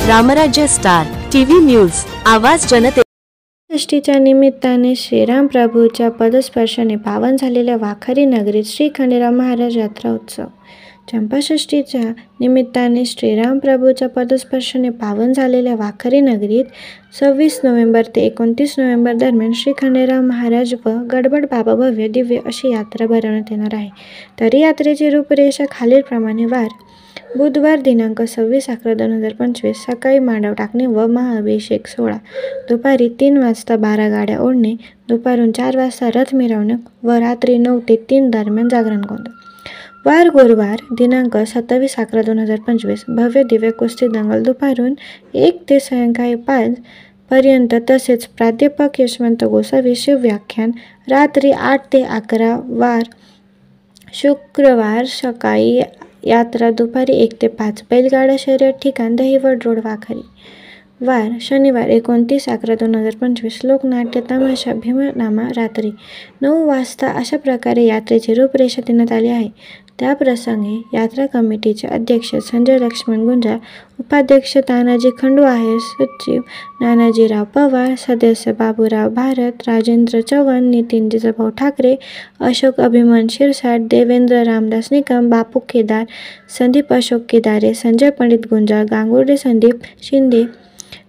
रामराज्य star TV news, आवाज जनते। षष्टीच्या निमित्ताने श्रीराम प्रभूच्या पदस्पर्शाने पावन झालेल्या वाखारी नगरीत श्री खंडेराव महाराज यात्रा उत्सव। चंपाषष्ठीच्या निमित्ताने श्रीराम प्रभूच्या पदस्पर्शाने पावन झालेल्या वाखारी नगरीत 26 नोव्हेंबर ते 29 नोव्हेंबर दरम्यान श्री खंडेराव महाराज व गडबड बाबा भव्य दिव्य अशी यात्रा भरवण्यात येणार आहे। तरी यात्रेची रूपरेषा खालीलप्रमाणे वार बुधवार दिनांक 26/11/2025 सकाळी मांडव टाकणे व महाअभिषेक सोहळा, दुपारी 3 वाजता 12 गाड्या ओढणे, दुपारून 4 वाजता रथ मिरवणूक व रात्री 9 ते 3 दरम्यान जागरण गोंधळ। वार गुरुवार दिनांक 27/11/2025 भव्य दिव्य कुस्ती दंगल दुपारून 1 ते सायंकाळी 5 पर्यंत, तसेच प्राध्यापक यशवंत गोसावी शिवव्याख्यान रात्री 8 ते 11। वार शुक्रवार सकाळी यात्रा, दुपारी 1 ते 5 बैलगाडा शर्यत, ठिकाण दहिवड रोड वाखारी। वार शनिवार 29/11/2025 लोकनाट्य तमाशा भीमनामा रात्री 9 वाजता अशा प्रकारे यात्रेची रूपरेषा देण्यात आली आहे। त्याप्रसंगी यात्रा कमिटीचे अध्यक्ष संजय लक्ष्मण गुंजाळ, उपाध्यक्ष तानाजी खंडू आहेर, सचिव नानाजीराव पवार, सदस्य बाबूराव भारत, राजेंद्र चव्हाण, नितीन जिजाभाऊ ठाकरे, अशोक अभिमन शिरसाट, देवेंद्र रामदास निकम, बापू केदार, संदीप अशोक केदारे, संजय पंडित गुंजाळ, गांगुर्डे संदीप शिंदे,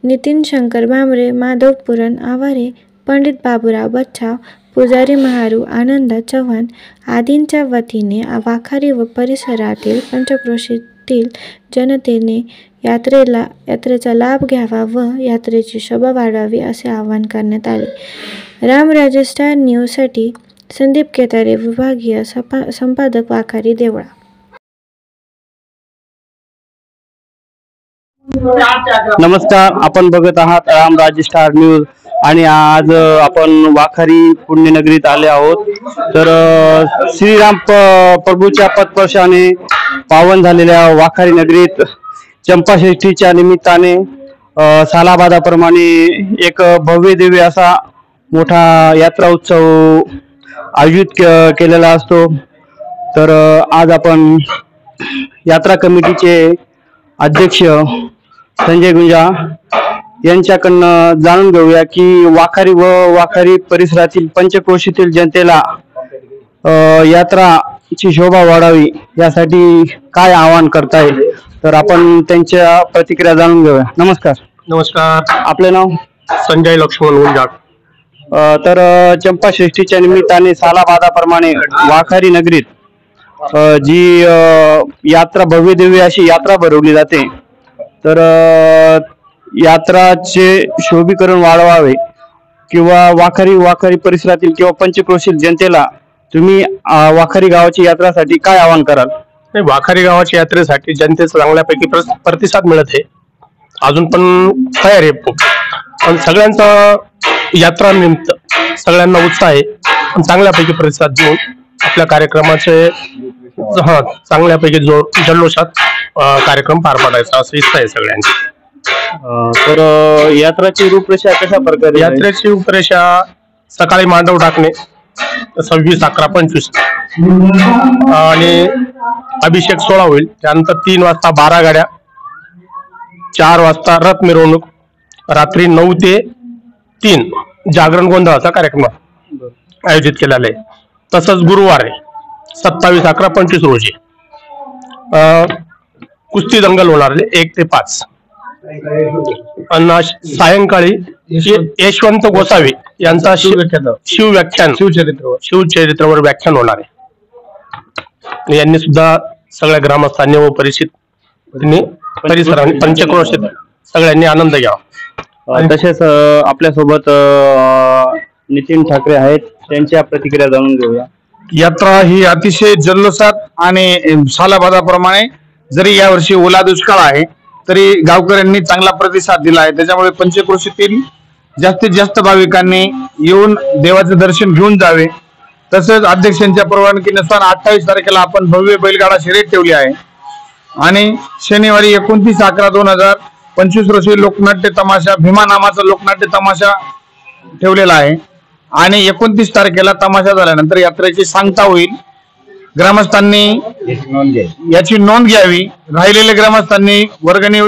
नितीन शंकर भामरे, माधव पुरण आवारे, पंडित बाबूराव बच्छाव, पुजारी महारू आनंद चव्हाण आदींच्या वतीने वाखारी व परिसरातील पंचक्रोशीतील जनतेने यात्रेचा लाभ घ्यावा व यात्रेची शोभा वाढवावी असे आवाहन करण्यात आले। रामराज्य स्टार न्यूजसाठी संदीप केतारे, विभागीय संपादक, वाखारी देवळा। नमस्कार, आपण बघत आहात रामराज्य स्टार न्यूज आणि आज आपण वाखारी पुण्यनगरीत आले आहोत। तर श्रीराम प्रभूच्या पदस्पर्शाने पावन झालेल्या वाखारी नगरीत चंपाषष्ठीच्या निमित्ताने सालाबादाप्रमाणे एक भव्य दिव्य असा मोठा यात्रा उत्सव आयोजित केलेला असतो। तर आज आपण यात्रा कमिटीचे अध्यक्ष संजय गुंजाळ यांच्याकडनं जाणून घेऊया की वाखारी व वाखारी परिसरातील पंचक्रोशीतील जनतेला यात्राची शोभा वाढावी यासाठी काय आवाहन करताय। तर आपण त्यांच्या प्रतिक्रिया जाणून घेऊया। नमस्कार। नमस्कार, आपले नाव? संजय लक्ष्मण गुंजाळ। तर चंपाषष्ठीच्या निमित्ताने सालाबादाप्रमाणे वाखारी नगरीत जी यात्रा भव्य दिव्य अशी यात्रा भरवली जाते, तर यात्राचे शोभीकरण वाढवावे किंवा वाखारी परिसरातील किंवा पंचक्रोशील जनतेला तुम्ही वाखारी गावाची यात्रासाठी काय आवाहन कराल? वाखारी गावाच्या यात्रेसाठी जनतेचा चांगल्यापैकी प्रतिसाद मिळत आहे, अजून पण तयार आहे, पण सगळ्यांचा यात्रा निमित्त सगळ्यांना उत्साह आहे। चांगल्यापैकी प्रतिसाद देऊन आपल्या कार्यक्रमाचे चांगल्यापैकी जल्लोषात कार्यक्रम पार पाडायचा असं इच्छा आहे सगळ्यांची। तर यात्राची रूपरेषा कशा प्रकारे? यात्रेची रूपरेषा सकाळी मांडव टाकणे 26/11/25 आणि अभिषेक सोहळा होईल। त्यानंतर 3 वाजता 12 गाड्या, 4 वाजता रथ मिरवणूक, रात्री 9 ते 3 जागरण गोंधळाचा कार्यक्रम आयोजित केलेला आहे। तसंच गुरुवार 27/11/25 रोजी कुस्ती दंगल होणार आहे 1 ते 5 सायंकाळी यशवंत गोसावी यांचा शिवचरित्रावर व्याख्यान होणार आहे। यांनी सुद्धा सगळ्या ग्रामस्थांनी व परिसरांनी पंचक्रोशीत सगळ्यांनी आनंद घ्यावा। तसेच आपल्यासोबत नितीन ठाकरे आहेत, त्यांच्या प्रतिक्रिया जाणून घेऊया। यात्रा ही अतिशय जल्लोषात आणि सालाबादाप्रमाणे, जरी यावर्षी ओला दुष्काळ आहे तरी गावकऱ्यांनी चांगला प्रतिसाद दिला आहे। त्याच्यामुळे पंचक्रोशीतील जास्तीत जास्त भाविकांनी येऊन देवाचे दर्शन घेऊन जावे। तसेच अध्यक्षांच्या परवानगीनुसार 28 तारखेला आपण भव्य बैलगाडा शर्यत ठेवली आहे आणि शनिवारी 29/11/2025 रोजी लोकनाट्य तमाशा भीमा नामाचा लोकनाट्य तमाशा ठेवलेला आहे आणि 29 तारखेला तमाशा झाल्यानंतर यात्रेची सांगता होईल ग्रामस्थांनी याची नोंद घ्यावी. राहिलेले ग्रामस्थांनी वर्गणी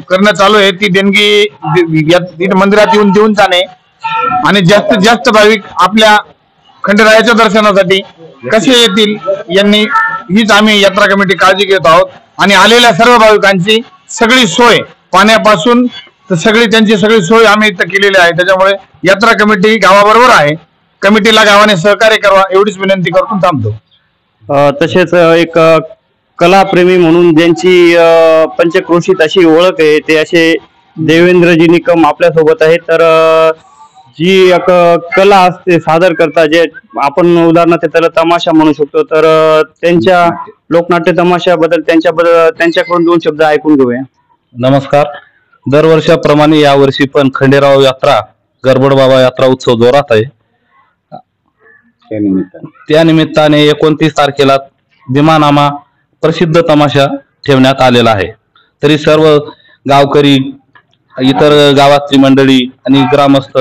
करणं चालू आहे, ती देणगी मंदिरात येऊन देऊन जाणे आणि जास्तीत जास्त भाविक आपल्या खंडेरायाच्या दर्शनासाठी कसे येतील यांनी हीच आम्ही यात्रा कमिटी काळजी घेत आहोत. आणि आलेल्या सर्व भाविकांची सगळी सोय पाण्यापासून तर त्यांची सगळी सोय आम्ही इथं केलेली आहे. त्याच्यामुळे यात्रा कमिटी गावाबरोबर आहे. कमिटीला गावाने सहकार्य करावा एवढीच विनंती करून थांबतो. तसेच एक कलाप्रेमी म्हणून ज्यांची पंचक्रोशीत अशी ओळख आहे ते असे देवेंद्रजी निकम आपल्या सोबत आहेत. तर जी एक कला असते सादर करता, जे आपण उदाहरणार्थ त्याला तमाशा म्हणू शकतो, तर त्यांच्या लोकनाट्य तमाशाबद्दल त्यांच्याकडून 2 शब्द ऐकून घेऊया. नमस्कार. दरवर्षाप्रमाणे यावर्षी पण खंडेराव यात्रा गरबड बाबा यात्रा उत्सव जोरात आहे. त्या निमित्ताने 29 तारखेला भीमानामा प्रसिद्ध तमाशा ठेवण्यात आलेला आहे. तरी सर्व गावकरी, इतर गावातली मंडळी आणि ग्रामस्थ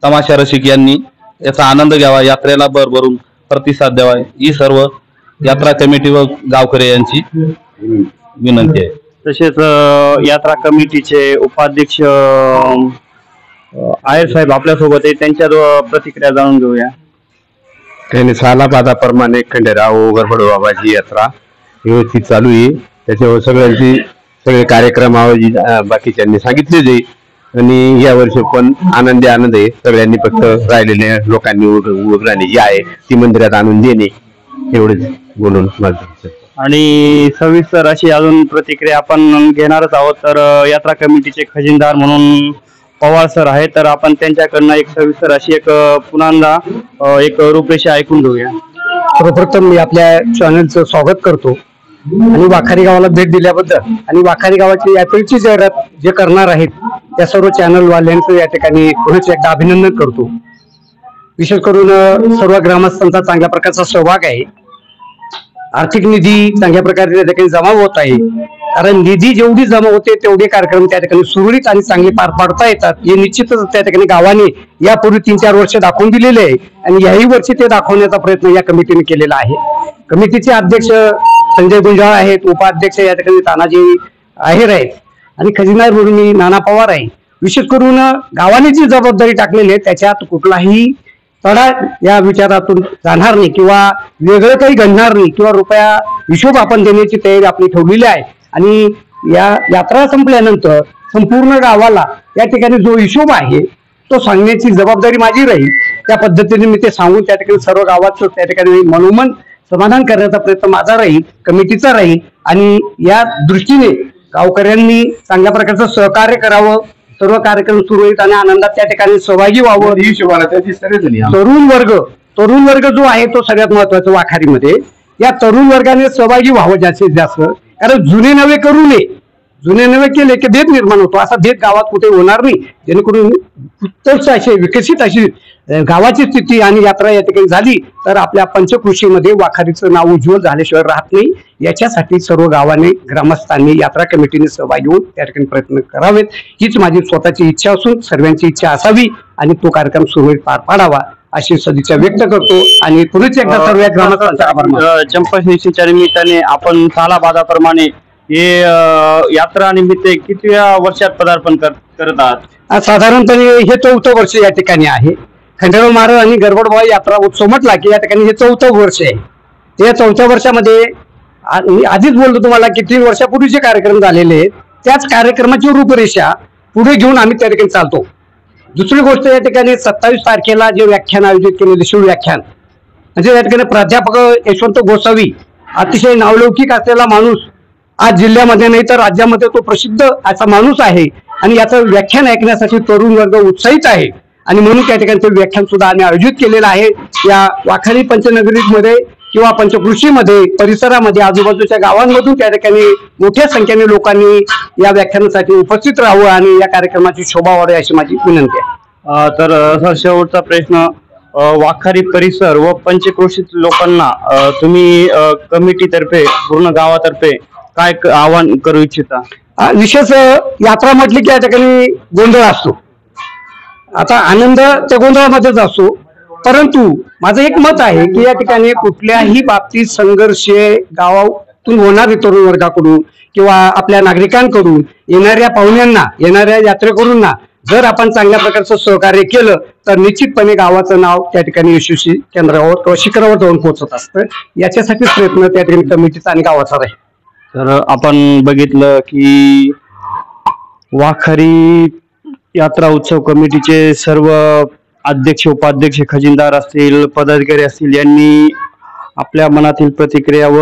तमाशा रसिक यांनी याचा आनंद घ्यावा, यात्रेला भरभरून प्रतिसाद द्यावा ही सर्व यात्रा कमिटी व गावकरी यांची विनंती आहे. तसेच यात्रा कमिटीचे उपाध्यक्ष आहेर साहेब आपल्यासोबत आहे, त्यांच्या प्रतिक्रिया जाणून घेऊया. त्यांनी सालाबादाप्रमाणे खंडेराव गरबड बाबाची यात्रा व्यवस्थित चालू आहे. त्याच्यावर सगळे कार्यक्रम बाकीच्यांनी सांगितले जाईल आणि या वर्षी पण आनंद आहे. सगळ्यांनी फक्त राहिलेल्या लोकांनी उघराणी जी आहे ती मंदिरात आणून देणे एवढेच बोलून माझं. आणि सविस्तर अशी अजून प्रतिक्रिया आपण घेणारच आहोत. तर यात्रा कमिटीचे खजिनदार म्हणून पवार सर आहे, तर आपण त्यांच्याकडनं एक सविस्तर अशी एक पुन्हा एक रूपरेषा ऐकून घेऊया. सर्वप्रथम मी आपल्या चॅनलचं स्वागत करतो आणि वाखारी गावाला भेट दिल्याबद्दल आणि वाखारी गावाची यात्रेची जाहिरात जे करणार आहेत त्या सर्व चॅनलवाल्यांचं या ठिकाणी पुन्हा एकदा अभिनंदन करतो. विशेष करून सर्व ग्रामस्थांचा चांगल्या प्रकारचा सहभाग आहे. आर्थिक निधी चांगल्या प्रकारे त्या ठिकाणी जमा होत आहे, कारण निधी जेवढी जमा होते तेवढे कार्यक्रम त्या ठिकाणी सुरळीत आणि चांगले पार पाडता येतात. हे निश्चितच त्या ठिकाणी गावाने यापूर्वी 3-4 वर्ष दाखवून दिलेले आहे आणि याही वर्षी ते दाखवण्याचा प्रयत्न या कमिटीने केलेला आहे. कमिटीचे अध्यक्ष संजय गुंजाळ आहेत, उपाध्यक्ष या ठिकाणी तानाजी आहेर आहेत आणि खजिनदार म्हणून मी नाना पवार आहे. विशेष करून गावाने जी जबाबदारी टाकलेली आहे त्याच्यात कुठलाही तडा या विचारातून जाणार नाही किंवा वेगळं काही घडणार नाही किंवा रुपया हिशोब आपण देण्याची तयारी आपली ठेवलेली आहे. आणि या यात्रा संपल्यानंतर संपूर्ण गावाला या ठिकाणी जो हिशोब आहे तो सांगण्याची जबाबदारी माझी राहील. त्या पद्धतीने मी ते सांगून त्या ठिकाणी सर्व गावाचं त्या ठिकाणी मनोमन समाधान करण्याचा प्रयत्न माझा राहील, कमिटीचा राहील. आणि या दृष्टीने गावकऱ्यांनी चांगल्या प्रकारचं सहकार्य करावं, सर्व कार्यक्रम सुरळीत आणि आनंदात त्या ठिकाणी सहभागी व्हावं. तरुण वर्ग जो आहे तो सगळ्यात महत्वाचा वाखारीमध्ये. या तरुण वर्गाने सहभागी व्हावं जास्तीत जास्त, कारण जुने नवे करू नये. जुने नवे केले की भेद निर्माण होतो. असा भेद गावात कुठे होणार नाही, जेणेकरून उत्तम अशी विकसित अशी गावाची स्थिती आणि यात्रा या ठिकाणी झाली तर आपल्या पंचकृषीमध्ये वाखारीचं नाव उज्ज्वल झाल्याशिवाय राहत नाही. याच्यासाठी सर्व गावाने, ग्रामस्थांनी, यात्रा कमिटीने सहभागी होऊन त्या ठिकाणी प्रयत्न करावेत हीच माझी स्वतःची इच्छा असून सर्वांची इच्छा असावी आणि तो कार्यक्रम सुरळीत पार पाडावा अशी सदिच्छा व्यक्त करतो. आणि पुढेच एकदा सर्व ग्रामस्थांचा आभार. चंपाषष्ठीच्या निमित्ताने आपण सालाबादाप्रमाणे हे यात्रा निमित्त कितव्या वर्षात पदार्पण करत आहात? साधारणपणे हे 4थं वर्ष या ठिकाणी आहे. खंडेराव महाराज आणि गरबड बाबा यात्रा उत्सव म्हटला की या ठिकाणी हे 4थं वर्ष आहे. या 4थ्या वर्षामध्ये मी आधीच बोलतो तुम्हाला की 3 वर्षापूर्वीचे कार्यक्रम झालेले आहेत. त्याच कार्यक्रमाची रूपरेषा पुढे घेऊन आम्ही त्या ठिकाणी चालतो. दुसरी गोष्ट या ठिकाणी 27 तारखेला जे व्याख्यान आयोजित केलेले शिवव्याख्यान, म्हणजे या ठिकाणी प्राध्यापक यशवंत गोसावी अतिशय नावलौकिक असलेला माणूस, आज जिल्ह्यामध्ये नाही तर राज्यामध्ये तो प्रसिद्ध असा माणूस आहे आणि याचं व्याख्यान ऐकण्यासाठी तरुण वर्ग उत्साहित आहे. आणि म्हणून त्या ठिकाणी ते व्याख्यान सुद्धा आम्ही आयोजित केलेलं आहे. या वाखारी पंचनगरीमध्ये किंवा पंचकृषीमध्ये परिसरामध्ये आजूबाजूच्या गावांमधून त्या ठिकाणी मोठ्या संख्येने लोकांनी या व्याख्यानासाठी उपस्थित राहावं आणि या कार्यक्रमाची शोभा वाढावी अशी माझी विनंती आहे. तर शेवटचा प्रश्न, वाखारी परिसर व पंचक्रोशीत लोकांना तुम्ही कमिटीतर्फे, पूर्ण गावातर्फे काय आवाहन करू इच्छिता? विशेष यात्रा म्हटली की या ठिकाणी गोंधळ असतो. आता आनंद त्या गोंधळामध्येच असतो, परंतु माझं एक मत आहे की या ठिकाणी कुठल्याही बाबतीत संघर्ष गावातून होणारे तरुण वर्गाकडून किंवा आपल्या नागरिकांकडून येणाऱ्या पाहुण्यांना, येणाऱ्या यात्रेकरूंना जर आपण चांगल्या प्रकारचं सहकार्य केलं तर निश्चितपणे गावाचं नाव त्या ठिकाणी यशस्वी केंद्रावर किंवा शिखरावर जाऊन पोहोचत असतं. याच्यासाठीच प्रयत्न त्या ठिकाणी कमिटीचा आणि गावाचा आहे. तर आपण बघितलं की वाखारी यात्रा उत्सव कमिटीचे सर्व अध्यक्ष, उपाध्यक्ष, खजिनदार असतील, पदाधिकारी असतील, यांनी आपल्या मनातील प्रतिक्रिया व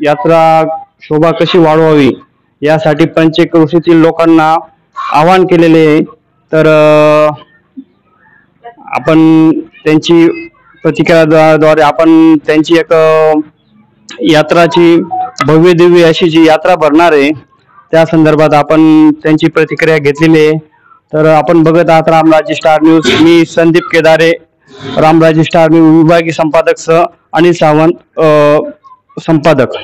यात्रा शोभा कशी वाढवावी यासाठी पंचक्रोशीतील लोकांना आवाहन केलेले आहे. तर आपण त्यांची प्रतिक्रियाद्वारे आपण त्यांची एक यात्राची भव्य दिव्य अशी जी यात्रा भरणार आहे त्या संदर्भात आपण त्यांची प्रतिक्रिया घेतलेली आहे. तर आपण बघत आहात रामराज्य स्टार न्यूज. मी संदीप केदारे, रामराज्य स्टार न्यूज विभागीय संपादक सह अनिल सावंत संपादक.